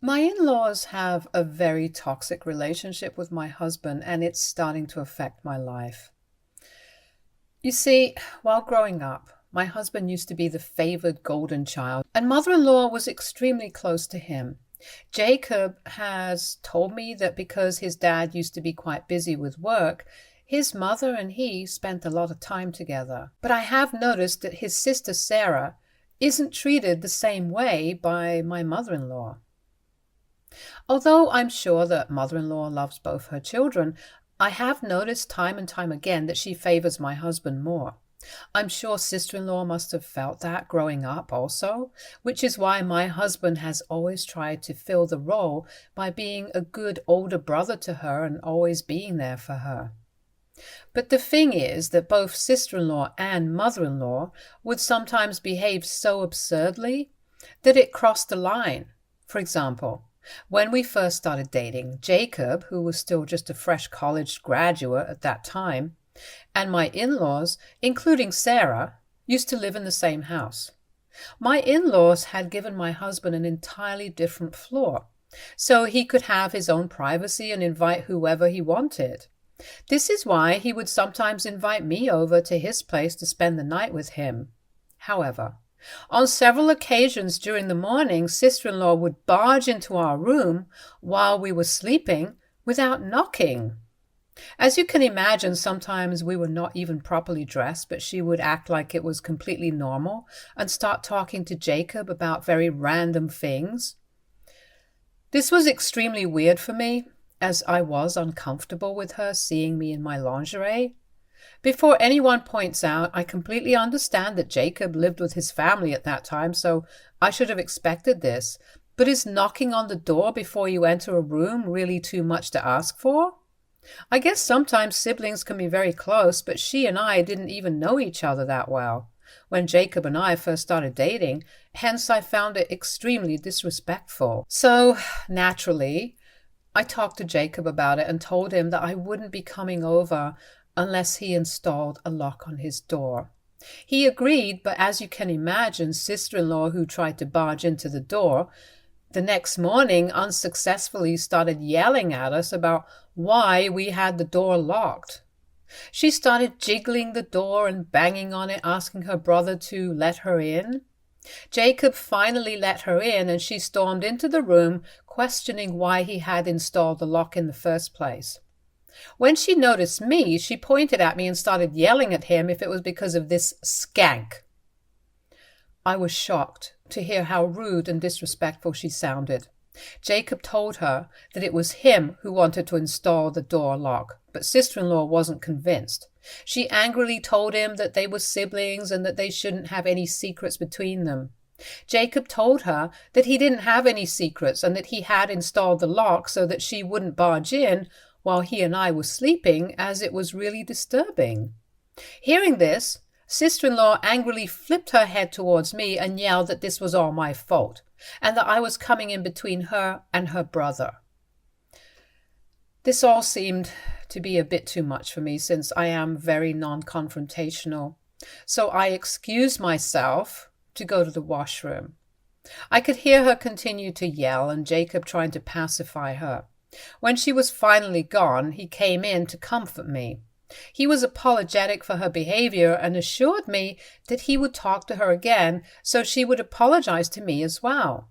My in-laws have a very toxic relationship with my husband, and it's starting to affect my life. You see, while growing up, my husband used to be the favored golden child, and mother-in-law was extremely close to him. Jacob has told me that because his dad used to be quite busy with work, his mother and he spent a lot of time together. But I have noticed that his sister Sarah isn't treated the same way by my mother-in-law. Although I'm sure that mother-in-law loves both her children, I have noticed time and time again that she favors my husband more. I'm sure sister-in-law must have felt that growing up also, which is why my husband has always tried to fill the role by being a good older brother to her and always being there for her. But the thing is that both sister-in-law and mother-in-law would sometimes behave so absurdly that it crossed the line. For example, when we first started dating, Jacob, who was still just a fresh college graduate at that time, and my in-laws, including Sarah, used to live in the same house. My in-laws had given my husband an entirely different floor, so he could have his own privacy and invite whoever he wanted. This is why he would sometimes invite me over to his place to spend the night with him. However, on several occasions during the morning, sister-in-law would barge into our room while we were sleeping without knocking. As you can imagine, sometimes we were not even properly dressed, but she would act like it was completely normal and start talking to Jacob about very random things. This was extremely weird for me, as I was uncomfortable with her seeing me in my lingerie. Before anyone points out, I completely understand that Jacob lived with his family at that time, so I should have expected this. But is knocking on the door before you enter a room really too much to ask for? I guess sometimes siblings can be very close, but she and I didn't even know each other that well when Jacob and I first started dating, hence I found it extremely disrespectful. So, naturally, I talked to Jacob about it and told him that I wouldn't be coming over unless he installed a lock on his door. He agreed, but as you can imagine, sister-in-law who tried to barge into the door the next morning unsuccessfully started yelling at us about why we had the door locked. She started jiggling the door and banging on it, asking her brother to let her in. Jacob finally let her in, and she stormed into the room, questioning why he had installed the lock in the first place. When she noticed me, she pointed at me and started yelling at him if it was because of this skank. I was shocked to hear how rude and disrespectful she sounded. Jacob told her that it was him who wanted to install the door lock, but sister-in-law wasn't convinced. She angrily told him that they were siblings and that they shouldn't have any secrets between them. Jacob told her that he didn't have any secrets and that he had installed the lock so that she wouldn't barge in while he and I were sleeping, as it was really disturbing. Hearing this, sister-in-law angrily flipped her head towards me and yelled that this was all my fault, and that I was coming in between her and her brother. This all seemed to be a bit too much for me, since I am very non-confrontational, so I excused myself to go to the washroom. I could hear her continue to yell and Jacob trying to pacify her. When she was finally gone, he came in to comfort me. He was apologetic for her behavior and assured me that he would talk to her again, so she would apologize to me as well.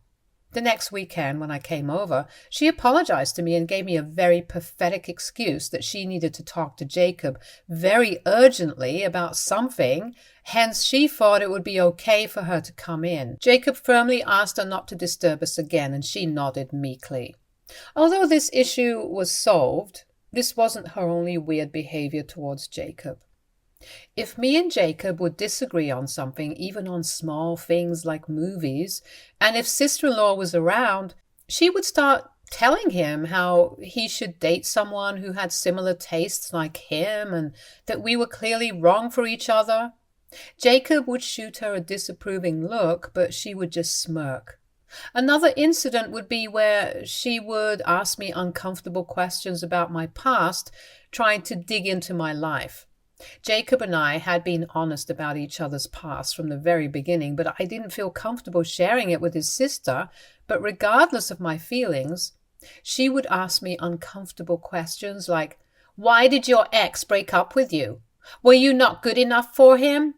The next weekend, when I came over, she apologized to me and gave me a very pathetic excuse that she needed to talk to Jacob very urgently about something, hence she thought it would be okay for her to come in. Jacob firmly asked her not to disturb us again, and she nodded meekly. Although this issue was solved, this wasn't her only weird behavior towards Jacob. If me and Jacob would disagree on something, even on small things like movies, and if sister-in-law was around, she would start telling him how he should date someone who had similar tastes like him and that we were clearly wrong for each other. Jacob would shoot her a disapproving look, but she would just smirk. Another incident would be where she would ask me uncomfortable questions about my past, trying to dig into my life. Jacob and I had been honest about each other's past from the very beginning, but I didn't feel comfortable sharing it with his sister But regardless of my feelings, she would ask me uncomfortable questions like, "Why did your ex break up with you? Were you not good enough for him?"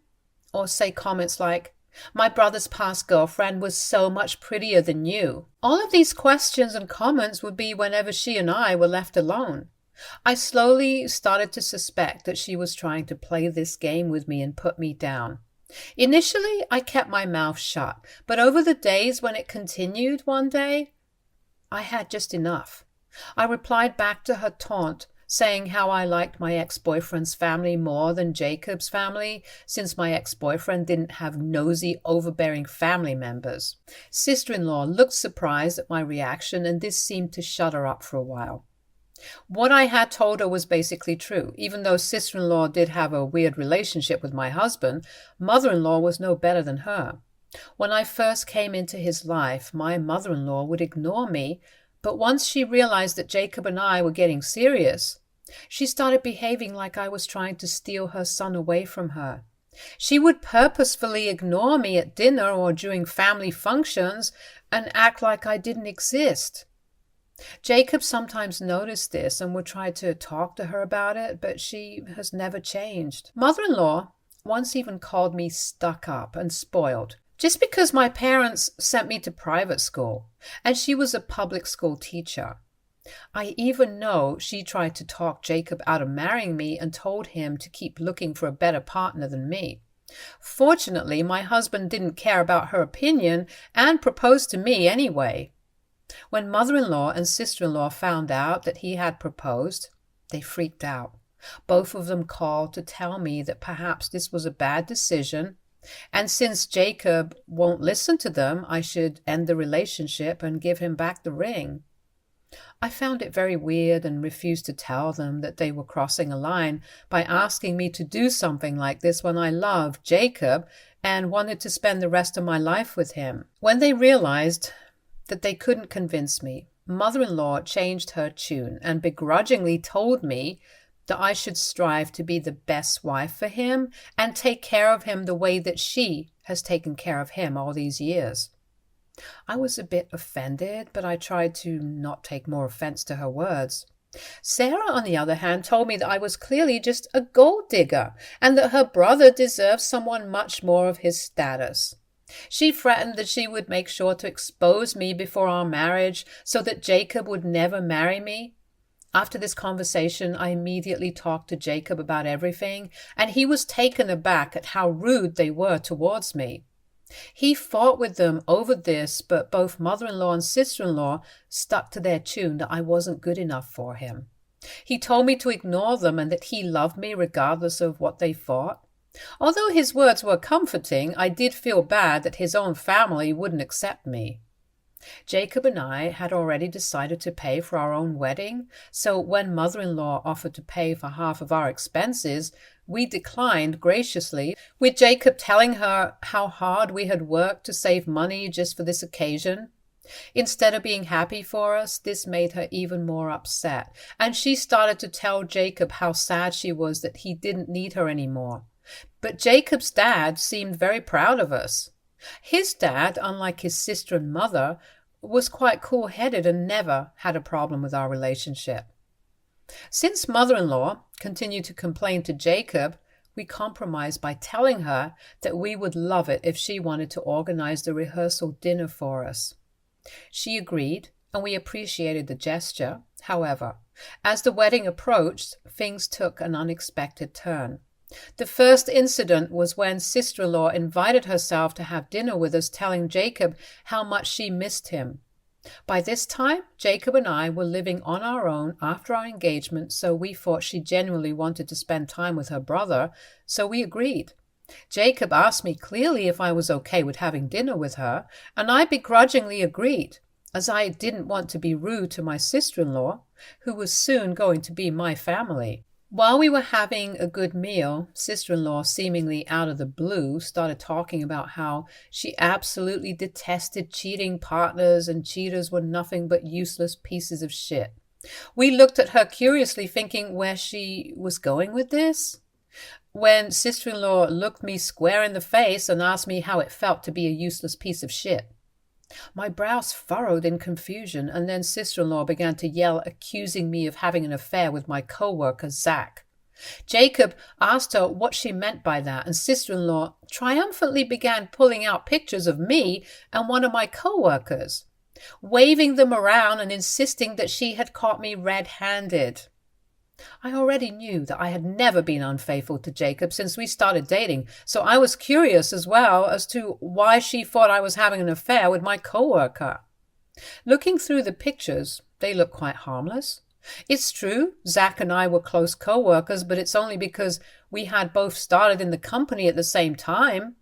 Or say comments like, "My brother's past girlfriend was so much prettier than you." All of these questions and comments would be whenever she and I were left alone. I slowly started to suspect that she was trying to play this game with me and put me down. Initially, I kept my mouth shut, but over the days when it continued one day, I had just enough. I replied back to her taunt, saying how I liked my ex-boyfriend's family more than Jacob's family, since my ex-boyfriend didn't have nosy, overbearing family members. Sister-in-law looked surprised at my reaction, and this seemed to shut her up for a while. What I had told her was basically true. Even though sister-in-law did have a weird relationship with my husband, mother-in-law was no better than her. When I first came into his life, my mother-in-law would ignore me, but once she realized that Jacob and I were getting serious, she started behaving like I was trying to steal her son away from her. She would purposefully ignore me at dinner or during family functions and act like I didn't exist. Jacob sometimes noticed this and would try to talk to her about it, but she has never changed. Mother-in-law once even called me stuck up and spoiled, just because my parents sent me to private school, and she was a public school teacher. I even know she tried to talk Jacob out of marrying me and told him to keep looking for a better partner than me. Fortunately, my husband didn't care about her opinion and proposed to me anyway. When mother-in-law and sister-in-law found out that he had proposed, they freaked out. Both of them called to tell me that perhaps this was a bad decision, and since Jacob won't listen to them, I should end the relationship and give him back the ring. I found it very weird and refused to tell them that they were crossing a line by asking me to do something like this when I loved Jacob and wanted to spend the rest of my life with him. When they realized that they couldn't convince me, mother-in-law changed her tune and begrudgingly told me that I should strive to be the best wife for him and take care of him the way that she has taken care of him all these years. I was a bit offended, but I tried to not take more offense to her words. Sarah, on the other hand, told me that I was clearly just a gold digger and that her brother deserved someone much more of his status. She threatened that she would make sure to expose me before our marriage so that Jacob would never marry me. After this conversation, I immediately talked to Jacob about everything, and he was taken aback at how rude they were towards me. He fought with them over this, but both mother-in-law and sister-in-law stuck to their tune that I wasn't good enough for him. He told me to ignore them and that he loved me regardless of what they thought. Although his words were comforting, I did feel bad that his own family wouldn't accept me. Jacob and I had already decided to pay for our own wedding, so when mother-in-law offered to pay for half of our expenses, we declined graciously, with Jacob telling her how hard we had worked to save money just for this occasion. Instead of being happy for us, this made her even more upset, and she started to tell Jacob how sad she was that he didn't need her anymore. But Jacob's dad seemed very proud of us. His dad, unlike his sister and mother, was quite cool-headed and never had a problem with our relationship. Since mother-in-law continued to complain to Jacob, we compromised by telling her that we would love it if she wanted to organize the rehearsal dinner for us. She agreed, and we appreciated the gesture. However, as the wedding approached, things took an unexpected turn. The first incident was when sister-in-law invited herself to have dinner with us, telling Jacob how much she missed him. By this time, Jacob and I were living on our own after our engagement, so we thought she genuinely wanted to spend time with her brother, so we agreed. Jacob asked me clearly if I was okay with having dinner with her, and I begrudgingly agreed, as I didn't want to be rude to my sister-in-law, who was soon going to be my family. While we were having a good meal, sister-in-law, seemingly out of the blue, started talking about how she absolutely detested cheating partners and cheaters were nothing but useless pieces of shit. We looked at her curiously, thinking where she was going with this. When sister-in-law looked me square in the face and asked me how it felt to be a useless piece of shit. My brows furrowed in confusion, and then sister-in-law began to yell, accusing me of having an affair with my co-worker, Zach. Jacob asked her what she meant by that, and sister-in-law triumphantly began pulling out pictures of me and one of my co-workers, waving them around and insisting that she had caught me red-handed. I already knew that I had never been unfaithful to Jacob since we started dating, so I was curious as well as to why she thought I was having an affair with my co-worker. Looking through the pictures, they looked quite harmless. It's true, Zach and I were close co-workers, but it's only because we had both started in the company at the same time,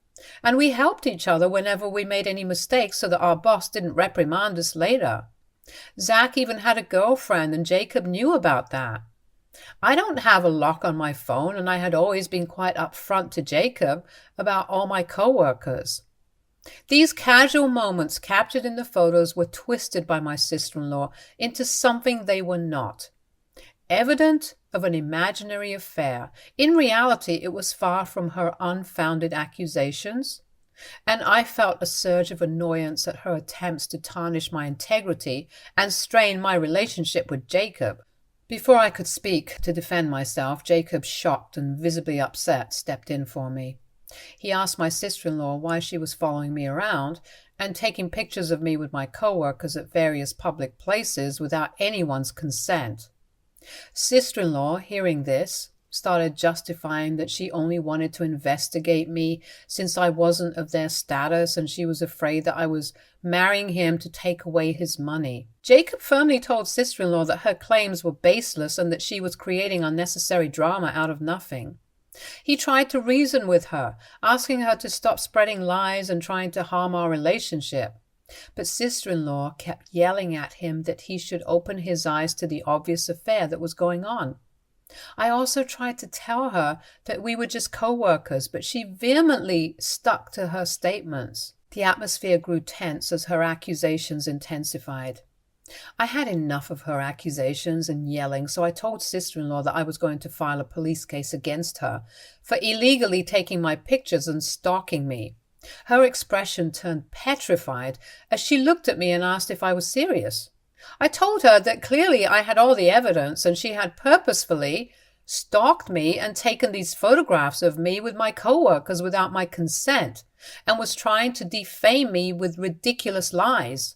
and we helped each other whenever we made any mistakes so that our boss didn't reprimand us later. Zach even had a girlfriend, and Jacob knew about that. I don't have a lock on my phone, and I had always been quite upfront to Jacob about all my co-workers. These casual moments captured in the photos were twisted by my sister-in-law into something they were not. Evident of an imaginary affair. In reality, it was far from her unfounded accusations, and I felt a surge of annoyance at her attempts to tarnish my integrity and strain my relationship with Jacob. Before I could speak to defend myself, Jacob, shocked and visibly upset, stepped in for me. He asked my sister-in-law why she was following me around and taking pictures of me with my co-workers at various public places without anyone's consent. Sister-in-law, hearing this, started justifying that she only wanted to investigate me since I wasn't of their status and she was afraid that I was marrying him to take away his money. Jacob firmly told sister-in-law that her claims were baseless and that she was creating unnecessary drama out of nothing. He tried to reason with her, asking her to stop spreading lies and trying to harm our relationship. But sister-in-law kept yelling at him that he should open his eyes to the obvious affair that was going on. I also tried to tell her that we were just co-workers, but she vehemently stuck to her statements. The atmosphere grew tense as her accusations intensified. I had enough of her accusations and yelling, so I told sister-in-law that I was going to file a police case against her for illegally taking my pictures and stalking me. Her expression turned petrified as she looked at me and asked if I was serious. I told her that clearly I had all the evidence and she had purposefully stalked me and taken these photographs of me with my co-workers without my consent and was trying to defame me with ridiculous lies.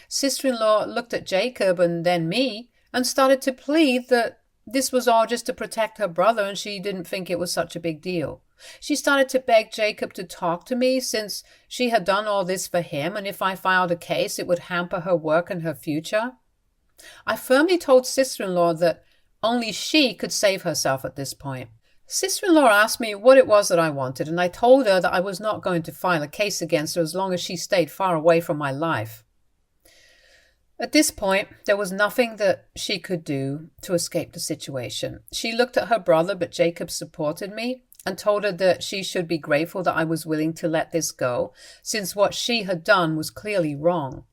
Sister-in-law looked at Jacob and then me and started to plead that this was all just to protect her brother and she didn't think it was such a big deal. She started to beg Jacob to talk to me since she had done all this for him, and if I filed a case, it would hamper her work and her future. I firmly told sister-in-law that only she could save herself at this point. Sister-in-law asked me what it was that I wanted, and I told her that I was not going to file a case against her as long as she stayed far away from my life. At this point, there was nothing that she could do to escape the situation. She looked at her brother, but Jacob supported me and told her that she should be grateful that I was willing to let this go, since what she had done was clearly wrong.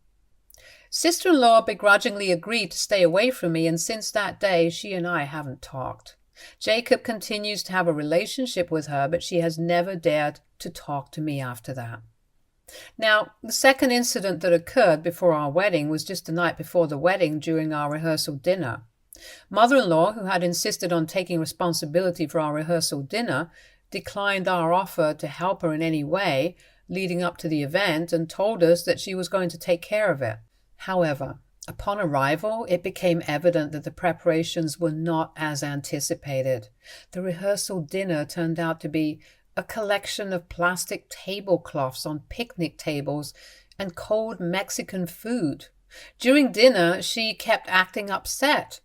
Sister-in-law begrudgingly agreed to stay away from me, and since that day, she and I haven't talked. Jacob continues to have a relationship with her, but she has never dared to talk to me after that. Now, the second incident that occurred before our wedding was just the night before the wedding during our rehearsal dinner. Mother-in-law, who had insisted on taking responsibility for our rehearsal dinner, declined our offer to help her in any way leading up to the event and told us that she was going to take care of it. However, upon arrival, it became evident that the preparations were not as anticipated. The rehearsal dinner turned out to be a collection of plastic tablecloths on picnic tables and cold Mexican food. During dinner, she kept acting upset,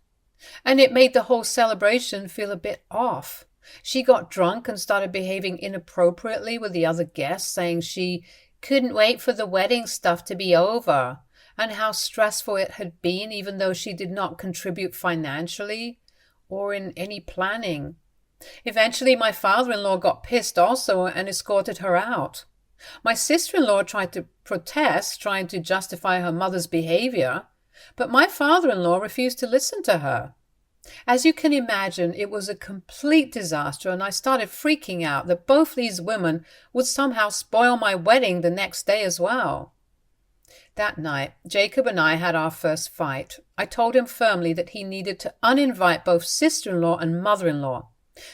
and it made the whole celebration feel a bit off. She got drunk and started behaving inappropriately with the other guests, saying she couldn't wait for the wedding stuff to be over, and how stressful it had been, even though she did not contribute financially or in any planning. Eventually, my father-in-law got pissed also and escorted her out. My sister-in-law tried to protest, trying to justify her mother's behavior, but my father-in-law refused to listen to her. As you can imagine, it was a complete disaster, and I started freaking out that both these women would somehow spoil my wedding the next day as well. That night, Jacob and I had our first fight. I told him firmly that he needed to uninvite both sister-in-law and mother-in-law,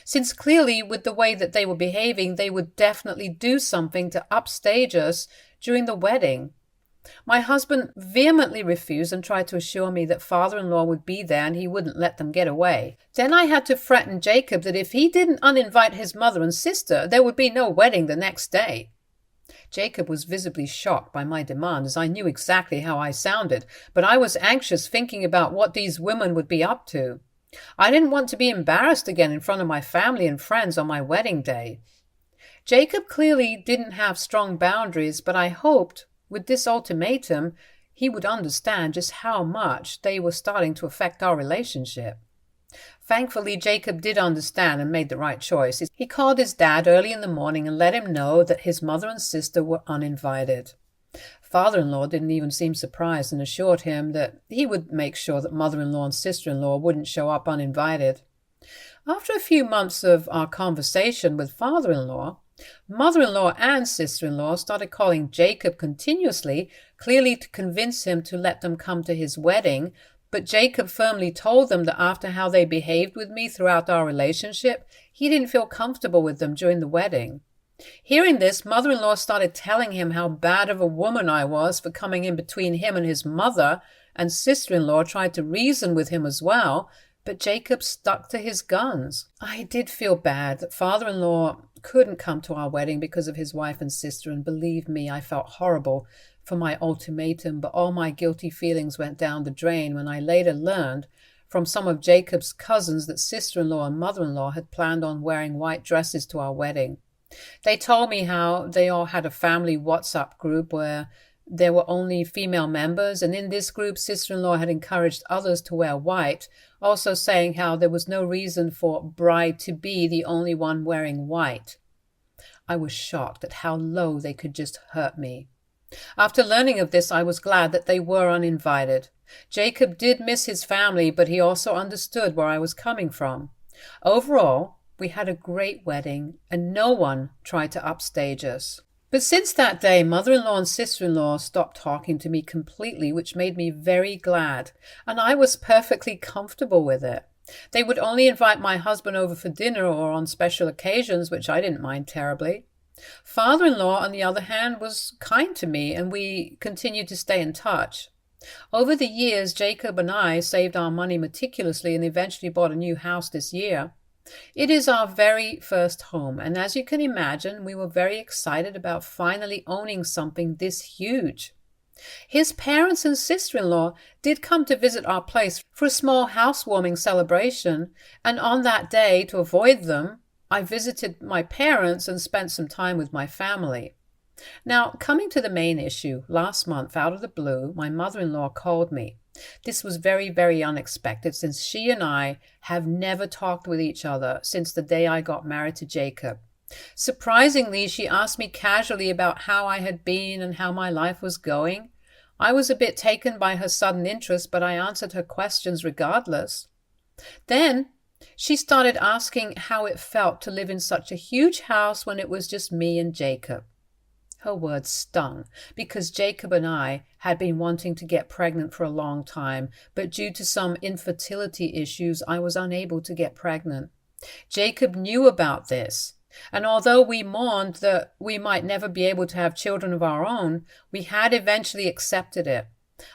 since clearly with the way that they were behaving, they would definitely do something to upstage us during the wedding. My husband vehemently refused and tried to assure me that father-in-law would be there and he wouldn't let them get away. Then I had to threaten Jacob that if he didn't uninvite his mother and sister, there would be no wedding the next day. Jacob was visibly shocked by my demand, as I knew exactly how I sounded, but I was anxious thinking about what these women would be up to. I didn't want to be embarrassed again in front of my family and friends on my wedding day. Jacob clearly didn't have strong boundaries, but I hoped, with this ultimatum, he would understand just how much they were starting to affect our relationship. Thankfully, Jacob did understand and made the right choice. He called his dad early in the morning and let him know that his mother and sister were uninvited. Father-in-law didn't even seem surprised and assured him that he would make sure that mother-in-law and sister-in-law wouldn't show up uninvited. After a few months of our conversation with father-in-law, mother-in-law and sister-in-law started calling Jacob continuously, clearly to convince him to let them come to his wedding, but Jacob firmly told them that after how they behaved with me throughout our relationship, he didn't feel comfortable with them during the wedding. Hearing this, mother-in-law started telling him how bad of a woman I was for coming in between him and his mother, and sister-in-law tried to reason with him as well, but Jacob stuck to his guns. I did feel bad that father-in-law couldn't come to our wedding because of his wife and sister, and believe me, I felt horrible for my ultimatum, but all my guilty feelings went down the drain when I later learned from some of Jacob's cousins that sister-in-law and mother-in-law had planned on wearing white dresses to our wedding. They told me how they all had a family WhatsApp group where there were only female members, and in this group, sister-in-law had encouraged others to wear white, also saying how there was no reason for bride to be the only one wearing white. I was shocked at how low they could just hurt me. After learning of this, I was glad that they were uninvited. Jacob did miss his family, but he also understood where I was coming from. Overall, we had a great wedding, and no one tried to upstage us. But since that day, mother-in-law and sister-in-law stopped talking to me completely, which made me very glad, and I was perfectly comfortable with it. They would only invite my husband over for dinner or on special occasions, which I didn't mind terribly. Father-in-law, on the other hand, was kind to me, and we continued to stay in touch. Over the years, Jacob and I saved our money meticulously and eventually bought a new house this year. It is our very first home, and as you can imagine, we were very excited about finally owning something this huge. His parents and sister-in-law did come to visit our place for a small housewarming celebration, and on that day, to avoid them, I visited my parents and spent some time with my family. Now, coming to the main issue, last month, out of the blue, my mother-in-law called me. This was very, very unexpected, since she and I have never talked with each other since the day I got married to Jacob. Surprisingly, she asked me casually about how I had been and how my life was going. I was a bit taken by her sudden interest, but I answered her questions regardless. Then she started asking how it felt to live in such a huge house when it was just me and Jacob. Her words stung, because Jacob and I had been wanting to get pregnant for a long time, but due to some infertility issues, I was unable to get pregnant. Jacob knew about this, and although we mourned that we might never be able to have children of our own, we had eventually accepted it.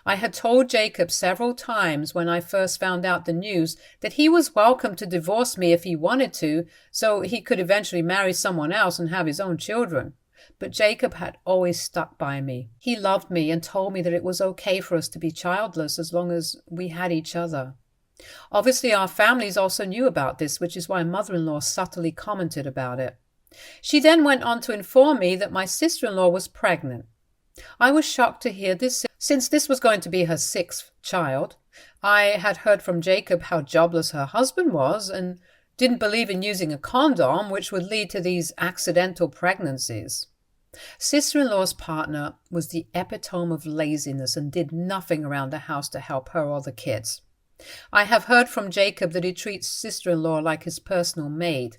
I had told Jacob several times when I first found out the news that he was welcome to divorce me if he wanted to, so he could eventually marry someone else and have his own children. But Jacob had always stuck by me. He loved me and told me that it was okay for us to be childless as long as we had each other. Obviously, our families also knew about this, which is why mother-in-law subtly commented about it. She then went on to inform me that my sister-in-law was pregnant. I was shocked to hear this, since this was going to be her 6th child. I had heard from Jacob how jobless her husband was and didn't believe in using a condom, which would lead to these accidental pregnancies. Sister-in-law's partner was the epitome of laziness and did nothing around the house to help her or the kids. I have heard from Jacob that he treats sister-in-law like his personal maid.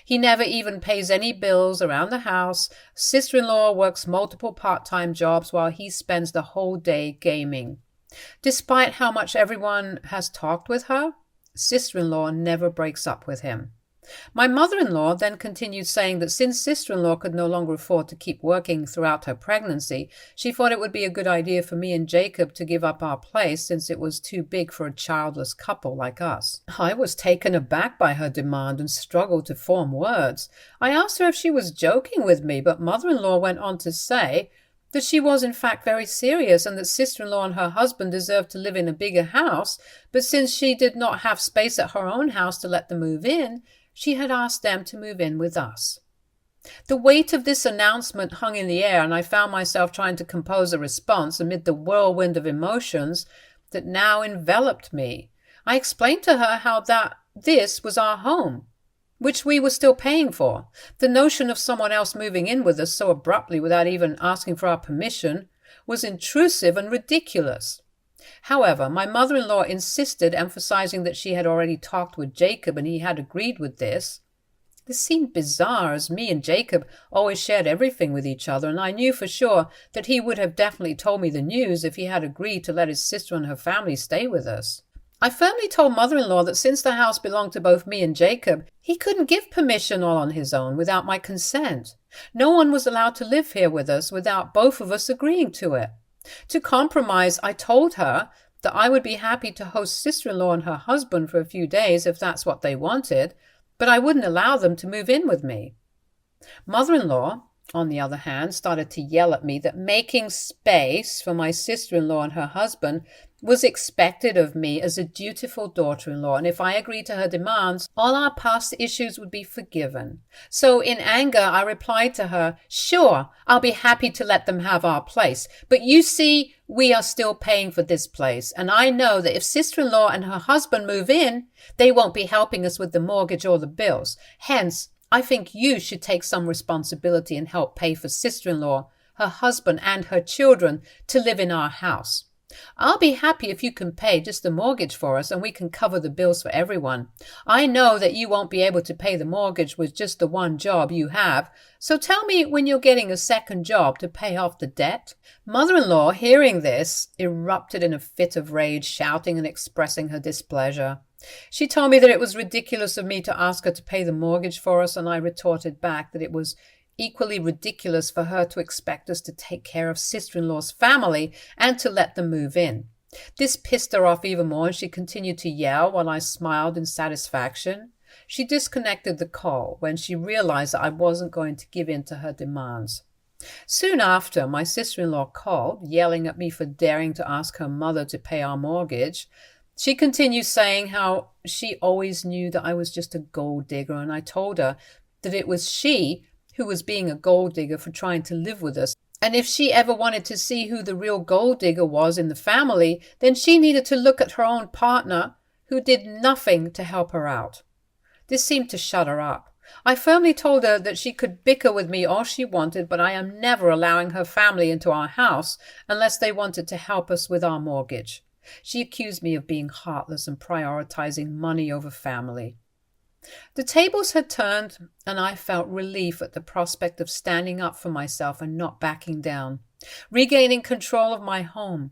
He never even pays any bills around the house. Sister-in-law works multiple part-time jobs while he spends the whole day gaming. Despite how much everyone has talked with her, sister-in-law never breaks up with him. My mother-in-law then continued saying that since sister-in-law could no longer afford to keep working throughout her pregnancy, she thought it would be a good idea for me and Jacob to give up our place since it was too big for a childless couple like us. I was taken aback by her demand and struggled to form words. I asked her if she was joking with me, but mother-in-law went on to say that she was in fact very serious and that sister-in-law and her husband deserved to live in a bigger house, but since she did not have space at her own house to let them move in, she had asked them to move in with us. The weight of this announcement hung in the air, and I found myself trying to compose a response amid the whirlwind of emotions that now enveloped me. I explained to her how this was our home, which we were still paying for. The notion of someone else moving in with us so abruptly without even asking for our permission was intrusive and ridiculous. However, my mother-in-law insisted, emphasizing that she had already talked with Jacob and he had agreed with this. This seemed bizarre, as me and Jacob always shared everything with each other, and I knew for sure that he would have definitely told me the news if he had agreed to let his sister and her family stay with us. I firmly told mother-in-law that since the house belonged to both me and Jacob, he couldn't give permission all on his own without my consent. No one was allowed to live here with us without both of us agreeing to it. To compromise, I told her that I would be happy to host sister-in-law and her husband for a few days if that's what they wanted, but I wouldn't allow them to move in with me. Mother-in-law, on the other hand, started to yell at me that making space for my sister-in-law and her husband was expected of me as a dutiful daughter-in-law, and if I agreed to her demands, all our past issues would be forgiven. So in anger, I replied to her, "Sure, I'll be happy to let them have our place, but you see, we are still paying for this place, and I know that if sister-in-law and her husband move in, they won't be helping us with the mortgage or the bills. Hence, I think you should take some responsibility and help pay for sister-in-law, her husband, and her children to live in our house. I'll be happy if you can pay just the mortgage for us and we can cover the bills for everyone. I know that you won't be able to pay the mortgage with just the one job you have, so tell me when you're getting a second job to pay off the debt." Mother-in-law, hearing this, erupted in a fit of rage, shouting and expressing her displeasure. She told me that it was ridiculous of me to ask her to pay the mortgage for us, and I retorted back that it was equally ridiculous for her to expect us to take care of sister-in-law's family and to let them move in. This pissed her off even more, and she continued to yell while I smiled in satisfaction. She disconnected the call when she realized that I wasn't going to give in to her demands. Soon after, my sister-in-law called, yelling at me for daring to ask her mother to pay our mortgage. She continued saying how she always knew that I was just a gold digger, and I told her that it was she who was being a gold digger for trying to live with us. And if she ever wanted to see who the real gold digger was in the family, then she needed to look at her own partner, who did nothing to help her out. This seemed to shut her up. I firmly told her that she could bicker with me all she wanted, but I am never allowing her family into our house unless they wanted to help us with our mortgage. She accused me of being heartless and prioritizing money over family. The tables had turned, and I felt relief at the prospect of standing up for myself and not backing down, regaining control of my home.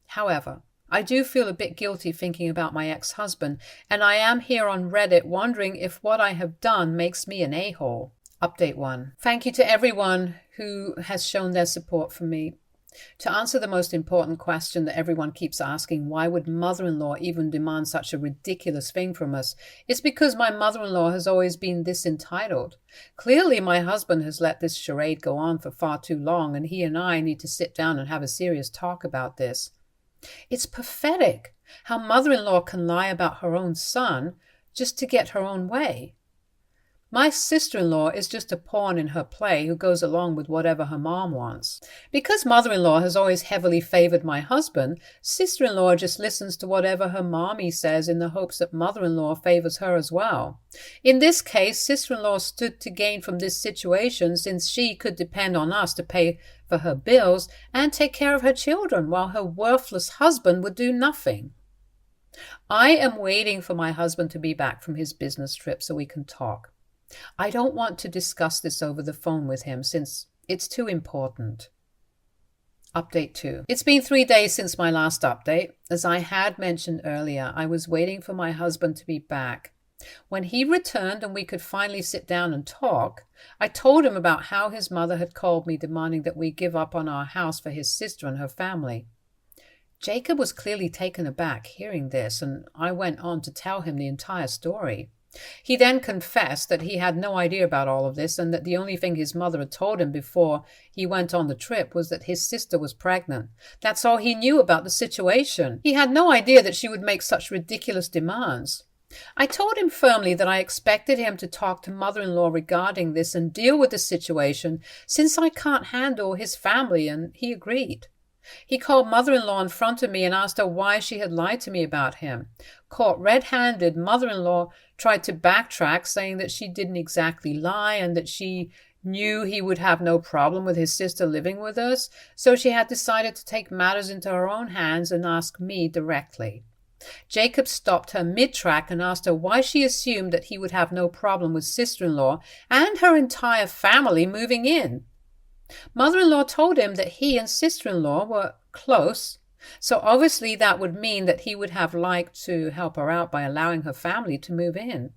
However, I do feel a bit guilty thinking about my ex-husband, and I am here on Reddit wondering if what I have done makes me an a-hole. Update 1. Thank you to everyone who has shown their support for me. To answer the most important question that everyone keeps asking, why would mother-in-law even demand such a ridiculous thing from us? It's because my mother-in-law has always been this entitled. Clearly, my husband has let this charade go on for far too long, and he and I need to sit down and have a serious talk about this. It's pathetic how mother-in-law can lie about her own son just to get her own way. My sister-in-law is just a pawn in her play who goes along with whatever her mom wants. Because mother-in-law has always heavily favored my husband, sister-in-law just listens to whatever her mommy says in the hopes that mother-in-law favors her as well. In this case, sister-in-law stood to gain from this situation since she could depend on us to pay for her bills and take care of her children while her worthless husband would do nothing. I am waiting for my husband to be back from his business trip so we can talk. I don't want to discuss this over the phone with him since it's too important. Update 2. It's been 3 days since my last update. As I had mentioned earlier, I was waiting for my husband to be back. When he returned and we could finally sit down and talk, I told him about how his mother had called me demanding that we give up on our house for his sister and her family. Jacob was clearly taken aback hearing this, and I went on to tell him the entire story. He then confessed that he had no idea about all of this and that the only thing his mother had told him before he went on the trip was that his sister was pregnant. That's all he knew about the situation. He had no idea that she would make such ridiculous demands. I told him firmly that I expected him to talk to mother-in-law regarding this and deal with the situation since I can't handle his family, and he agreed. He called mother-in-law in front of me and asked her why she had lied to me about him. Caught red-handed, mother-in-law tried to backtrack, saying that she didn't exactly lie and that she knew he would have no problem with his sister living with us, so she had decided to take matters into her own hands and ask me directly. Jacob stopped her mid-track and asked her why she assumed that he would have no problem with sister-in-law and her entire family moving in. Mother-in-law told him that he and sister-in-law were close, so obviously that would mean that he would have liked to help her out by allowing her family to move in.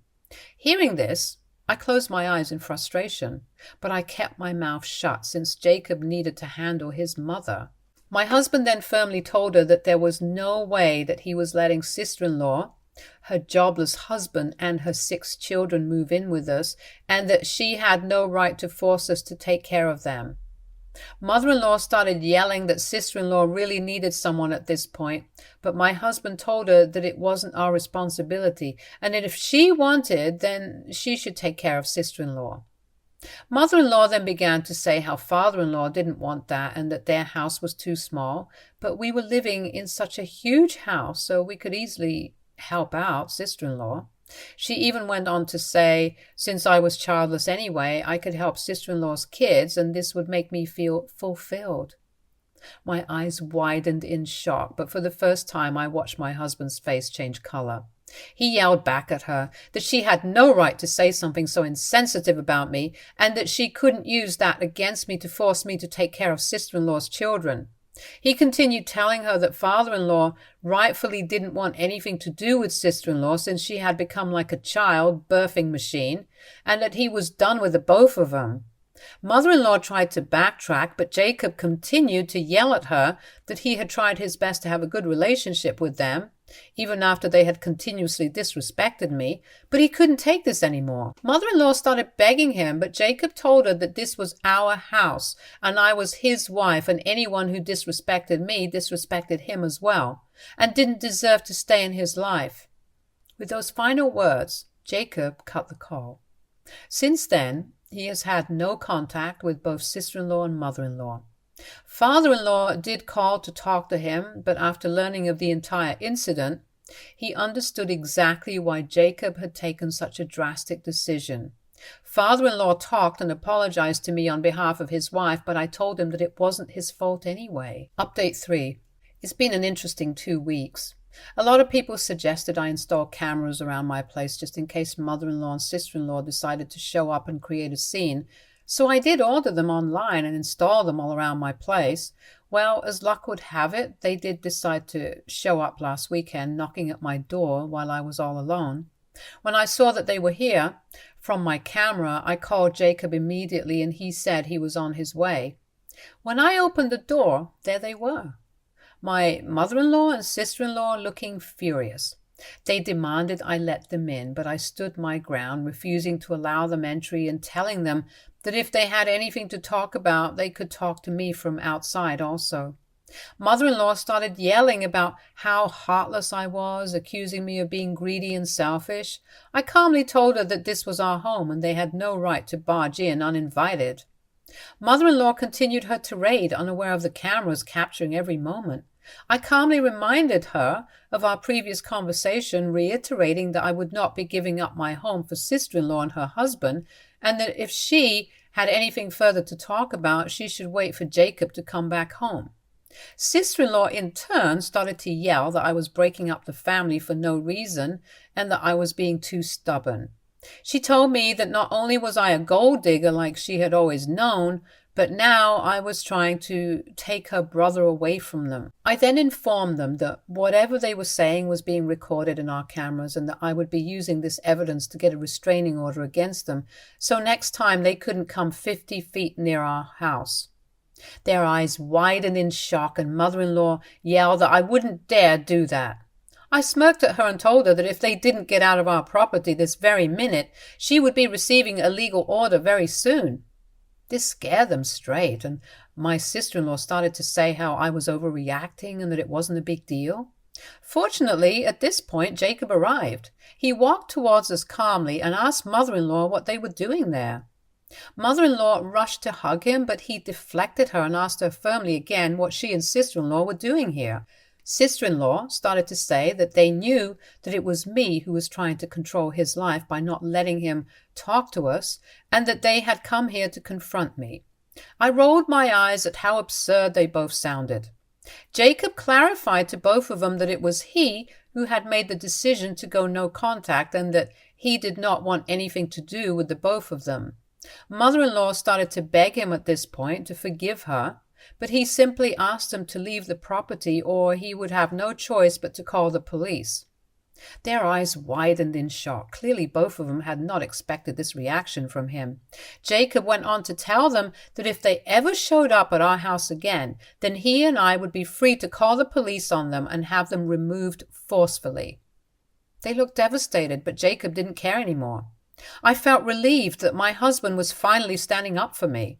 Hearing this, I closed my eyes in frustration, but I kept my mouth shut since Jacob needed to handle his mother. My husband then firmly told her that there was no way that he was letting sister-in-law, her jobless husband, and her 6 children move in with us, and that she had no right to force us to take care of them. Mother-in-law started yelling that sister-in-law really needed someone at this point, but my husband told her that it wasn't our responsibility, and that if she wanted, then she should take care of sister-in-law. Mother-in-law then began to say how father-in-law didn't want that and that their house was too small, but we were living in such a huge house, so we could easily help out sister-in-law. She even went on to say, since I was childless anyway, I could help sister-in-law's kids and this would make me feel fulfilled. My eyes widened in shock, but for the first time I watched my husband's face change color. He yelled back at her that she had no right to say something so insensitive about me and that she couldn't use that against me to force me to take care of sister-in-law's children. He continued telling her that father-in-law rightfully didn't want anything to do with sister-in-law since she had become like a child birthing machine, and that he was done with the both of them. Mother-in-law tried to backtrack, but Jacob continued to yell at her that he had tried his best to have a good relationship with them, even after they had continuously disrespected me, but he couldn't take this anymore. Mother-in-law started begging him, but Jacob told her that this was our house, and I was his wife, and anyone who disrespected me disrespected him as well, and didn't deserve to stay in his life. With those final words, Jacob cut the call. Since then, he has had no contact with both sister-in-law and mother-in-law. Father-in-law did call to talk to him, but after learning of the entire incident, he understood exactly why Jacob had taken such a drastic decision. Father-in-law talked and apologized to me on behalf of his wife, but I told him that it wasn't his fault anyway. Update 3. It's been an interesting 2 weeks. A lot of people suggested I install cameras around my place just in case mother-in-law and sister-in-law decided to show up and create a scene. So I did order them online and install them all around my place. Well, as luck would have it, they did decide to show up last weekend, knocking at my door while I was all alone. When I saw that they were here, from my camera, I called Jacob immediately and he said he was on his way. When I opened the door, there they were. My mother-in-law and sister-in-law looking furious. They demanded I let them in, but I stood my ground, refusing to allow them entry and telling them that if they had anything to talk about, they could talk to me from outside also. Mother-in-law started yelling about how heartless I was, accusing me of being greedy and selfish. I calmly told her that this was our home and they had no right to barge in uninvited. Mother-in-law continued her tirade, unaware of the cameras capturing every moment. I calmly reminded her of our previous conversation, reiterating that I would not be giving up my home for sister-in-law and her husband, and that if she had anything further to talk about, she should wait for Jacob to come back home. Sister-in-law in turn started to yell that I was breaking up the family for no reason and that I was being too stubborn. She told me that not only was I a gold digger like she had always known, but now I was trying to take her brother away from them. I then informed them that whatever they were saying was being recorded in our cameras and that I would be using this evidence to get a restraining order against them, so next time they couldn't come 50 feet near our house. Their eyes widened in shock, and mother-in-law yelled that I wouldn't dare do that. I smirked at her and told her that if they didn't get out of our property this very minute, she would be receiving a legal order very soon. This scared them straight, and my sister-in-law started to say how I was overreacting and that it wasn't a big deal. Fortunately, at this point, Jacob arrived. He walked towards us calmly and asked mother-in-law what they were doing there. Mother-in-law rushed to hug him, but he deflected her and asked her firmly again what she and sister-in-law were doing here. Sister-in-law started to say that they knew that it was me who was trying to control his life by not letting him talk to us, and that they had come here to confront me. I rolled my eyes at how absurd they both sounded. Jacob clarified to both of them that it was he who had made the decision to go no contact and that he did not want anything to do with the both of them. Mother-in-law started to beg him at this point to forgive her, but he simply asked him to leave the property or he would have no choice but to call the police. Their eyes widened in shock. Clearly both of them had not expected this reaction from him. Jacob went on to tell them that if they ever showed up at our house again, then he and I would be free to call the police on them and have them removed forcefully. They looked devastated, but Jacob didn't care anymore. I felt relieved that my husband was finally standing up for me.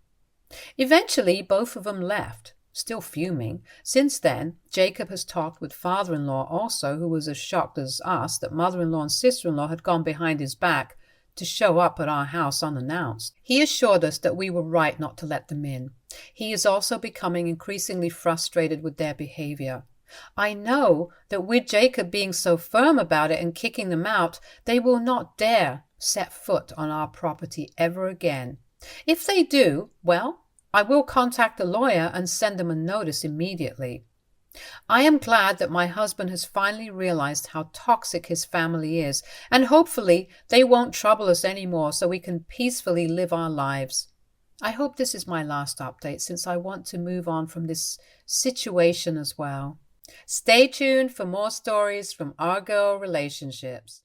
Eventually, both of them left, still fuming. Since then, Jacob has talked with father-in-law also, who was as shocked as us that mother-in-law and sister-in-law had gone behind his back to show up at our house unannounced. He assured us that we were right not to let them in. He is also becoming increasingly frustrated with their behavior. I know that with Jacob being so firm about it and kicking them out, they will not dare set foot on our property ever again. If they do, well, I will contact a lawyer and send them a notice immediately. I am glad that my husband has finally realized how toxic his family is, and hopefully they won't trouble us anymore so we can peacefully live our lives. I hope this is my last update since I want to move on from this situation as well. Stay tuned for more stories from Our Girl Relationships.